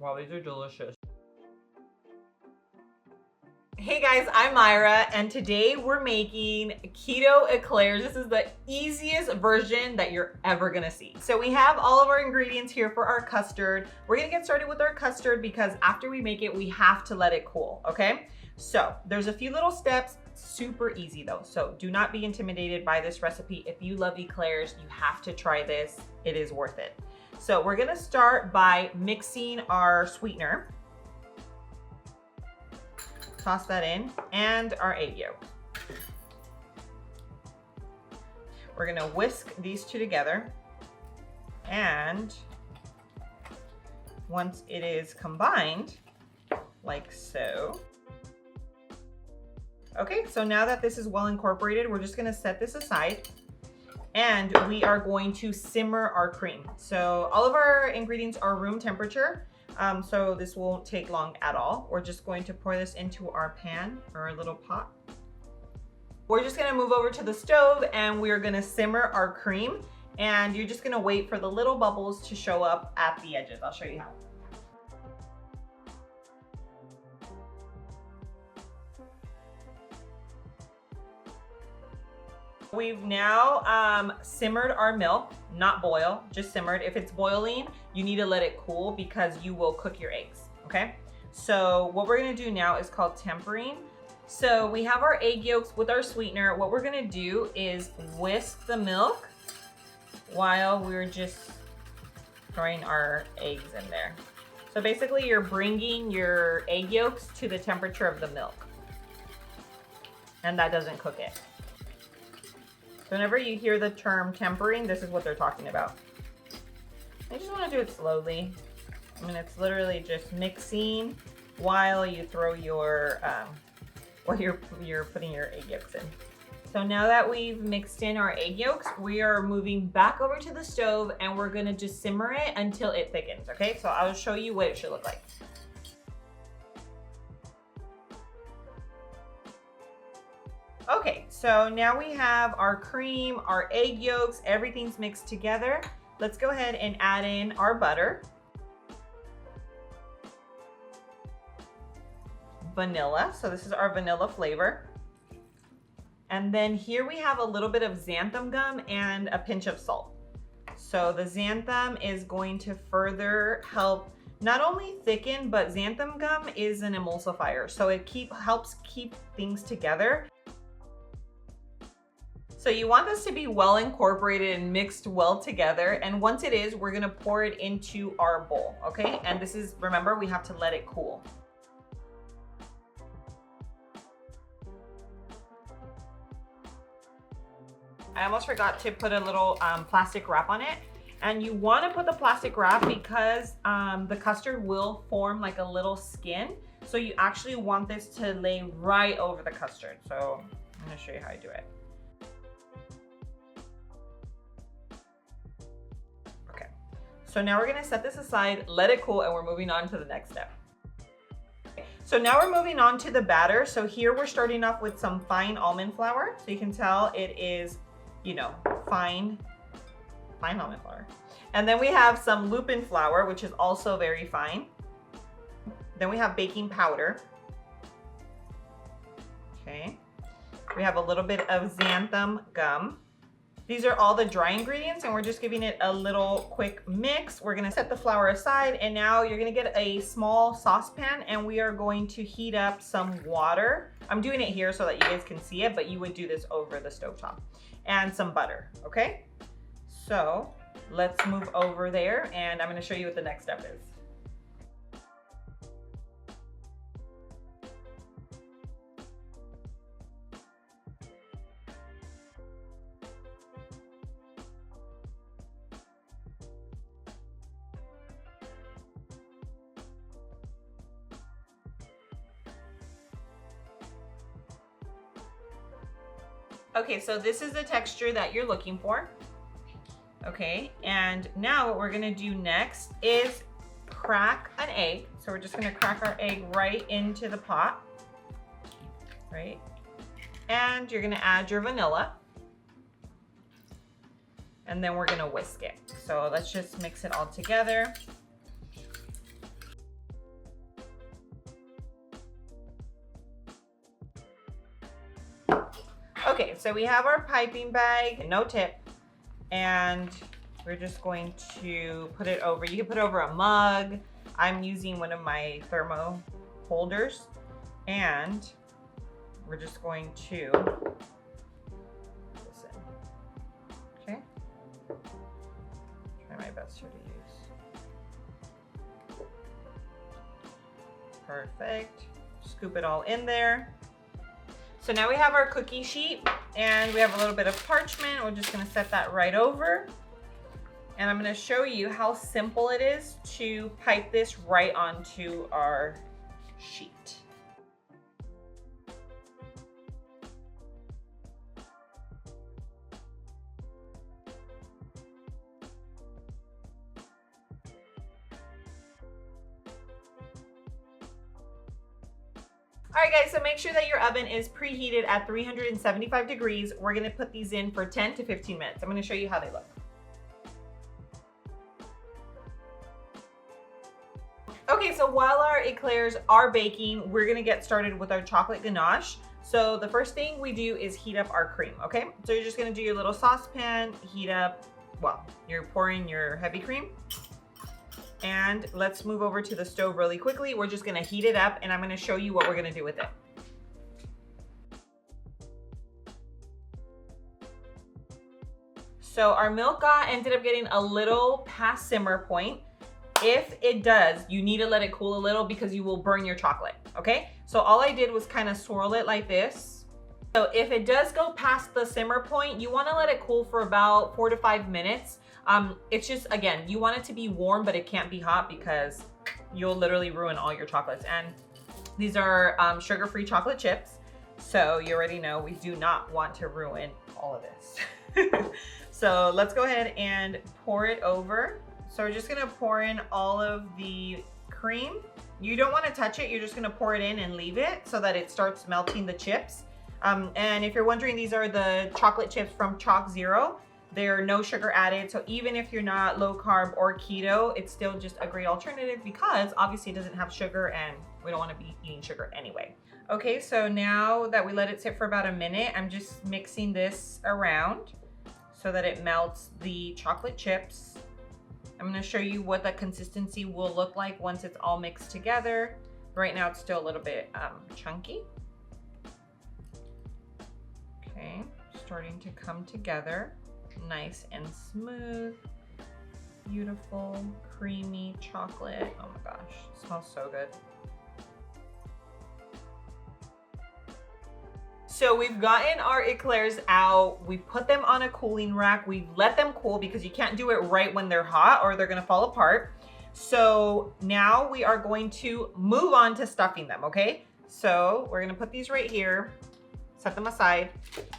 Wow, these are delicious. Hey guys, I'm Myra, and today we're making Keto Eclairs. This is the easiest version that you're ever gonna see. So we have all of our ingredients here for our custard. We're gonna get started with our custard because after we make it, we have to let it cool, okay? So there's a few little steps, super easy though. So do not be intimidated by this recipe. If you love eclairs, you have to try this. It is worth it. So we're gonna start by mixing our sweetener. Toss that in, and our egg yolk. We're gonna whisk these two together, and once it is combined, like so. Okay, so now that this is well incorporated, we're just gonna set this aside, and we are going to simmer our cream. So all of our ingredients are room temperature. So this won't take long at all. We're just going to pour this into our pan or our little pot. We're just gonna move over to the stove and we're gonna simmer our cream, and you're just gonna wait for the little bubbles to show up at the edges. I'll show you how. We've now simmered our milk, not boil, just simmered. If it's boiling, you need to let it cool because you will cook your eggs, okay? So what we're gonna do now is called tempering. So we have our egg yolks with our sweetener. What we're gonna do is whisk the milk while we're just throwing our eggs in there. So basically you're bringing your egg yolks to the temperature of the milk, and that doesn't cook it. So whenever you hear the term tempering, this is what they're talking about. I just want to do it slowly. I mean, it's literally just mixing while you throw your, while you're putting your egg yolks in. So now that we've mixed in our egg yolks, we are moving back over to the stove and we're gonna just simmer it until it thickens, okay? So I'll show you what it should look like. Okay, so now we have our cream, our egg yolks, everything's mixed together. Let's go ahead and add in our butter. Vanilla, so this is our vanilla flavor. And then here we have a little bit of xanthan gum and a pinch of salt. So the xanthan is going to further help not only thicken, but xanthan gum is an emulsifier. So it helps keep things together. So you want this to be well incorporated and mixed well together. And once it is, we're gonna pour it into our bowl, okay? And this is, remember, we have to let it cool. I almost forgot to put a little plastic wrap on it. And you wanna put the plastic wrap because the custard will form like a little skin. So you actually want this to lay right over the custard. So I'm gonna show you how I do it. So now we're gonna set this aside, let it cool, and we're moving on to the next step. So now we're moving on to the batter. So here we're starting off with some fine almond flour. So you can tell it is, you know, fine almond flour. And then we have some lupin flour, which is also very fine. Then we have baking powder. Okay. We have a little bit of xanthan gum. These are all the dry ingredients, and we're just giving it a little quick mix. We're gonna set the flour aside, and now you're gonna get a small saucepan, and we are going to heat up some water. I'm doing it here so that you guys can see it, but you would do this over the stovetop. And some butter, okay? So let's move over there, and I'm gonna show you what the next step is. Okay, so this is the texture that you're looking for. Okay, and now what we're gonna do next is crack an egg. So we're just gonna crack our egg right into the pot, right? And you're gonna add your vanilla. And then we're gonna whisk it. So let's just mix it all together. Okay, so we have our piping bag, no tip, and we're just going to put it over. You can put it over a mug. I'm using one of my thermo holders, and we're just going to put this in. Okay. Try my best here to use. Perfect. Scoop it all in there. So now we have our cookie sheet and we have a little bit of parchment. We're just gonna set that right over. And I'm gonna show you how simple it is to pipe this right onto our sheet. All right guys, so make sure that your oven is preheated at 375 degrees. We're gonna put these in for 10 to 15 minutes. I'm gonna show you how they look. Okay, so while our eclairs are baking, we're gonna get started with our chocolate ganache. So the first thing we do is heat up our cream, okay? So you're just gonna do your little saucepan, heat up, well, you're pouring your heavy cream. And let's move over to the stove really quickly. We're just gonna heat it up and I'm gonna show you what we're gonna do with it. So our milk ended up getting a little past simmer point. If it does, you need to let it cool a little because you will burn your chocolate, okay? So all I did was kind of swirl it like this. So if it does go past the simmer point, you wanna let it cool for about 4 to 5 minutes. It's just, again, you want it to be warm, but it can't be hot because you'll literally ruin all your chocolates. And these are sugar-free chocolate chips. So you already know we do not want to ruin all of this. So let's go ahead and pour it over. So we're just gonna pour in all of the cream. You don't wanna touch it, you're just gonna pour it in and leave it so that it starts melting the chips. And if you're wondering, these are the chocolate chips from Chalk Zero. They're no sugar added, so even if you're not low carb or keto, it's still just a great alternative because obviously it doesn't have sugar and we don't wanna be eating sugar anyway. Okay, so now that we let it sit for about a minute, I'm just mixing this around so that it melts the chocolate chips. I'm gonna show you what the consistency will look like once it's all mixed together. Right now it's still a little bit chunky. Okay, starting to come together. Nice and smooth, beautiful, creamy chocolate. Oh my gosh, it smells so good. So we've gotten our eclairs out. We put them on a cooling rack. We've let them cool because you can't do it right when they're hot or they're gonna fall apart. So now we are going to move on to stuffing them, okay? So we're gonna put these right here, set them aside,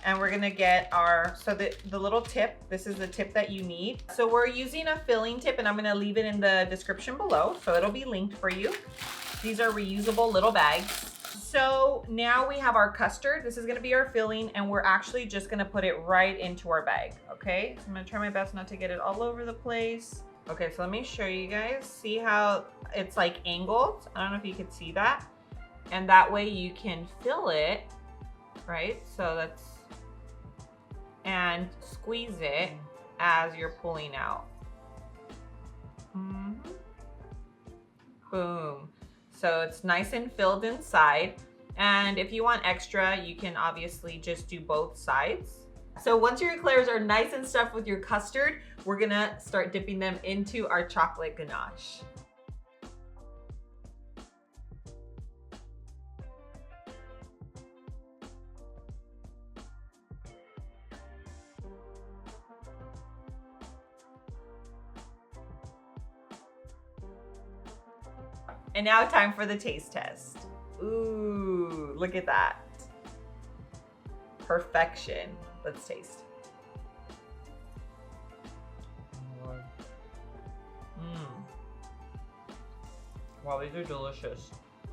and we're gonna get our, so the little tip, this is the tip that you need. So we're using a filling tip and I'm gonna leave it in the description below, so it'll be linked for you. These are reusable little bags. So now we have our custard. This is gonna be our filling and we're actually just gonna put it right into our bag, okay? So I'm gonna try my best not to get it all over the place. Okay, so let me show you guys. See how it's like angled? I don't know if you could see that. And that way you can fill it, right? So that's, and squeeze it as you're pulling out. Boom. So it's nice and filled inside. And if you want extra, you can obviously just do both sides. So once your eclairs are nice and stuffed with your custard, we're gonna start dipping them into our chocolate ganache. And now time for the taste test. Ooh, look at that. Perfection. Let's taste. Wow, these are delicious.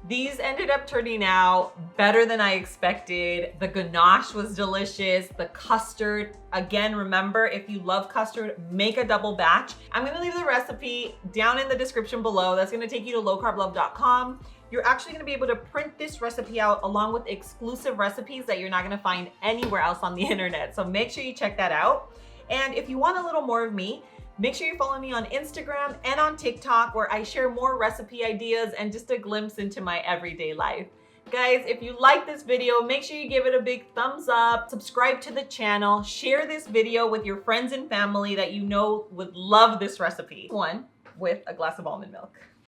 These ended up turning out better than I expected. The ganache was delicious. The custard, again, remember, if you love custard, make a double batch. I'm gonna leave the recipe down in the description below. That's gonna take you to lowcarblove.com. You're actually gonna be able to print this recipe out along with exclusive recipes that you're not gonna find anywhere else on the internet. So make sure you check that out. And if you want a little more of me, make sure you follow me on Instagram and on TikTok, where I share more recipe ideas and just a glimpse into my everyday life. Guys, if you like this video, make sure you give it a big thumbs up, subscribe to the channel, share this video with your friends and family that you know would love this recipe. One with a glass of almond milk.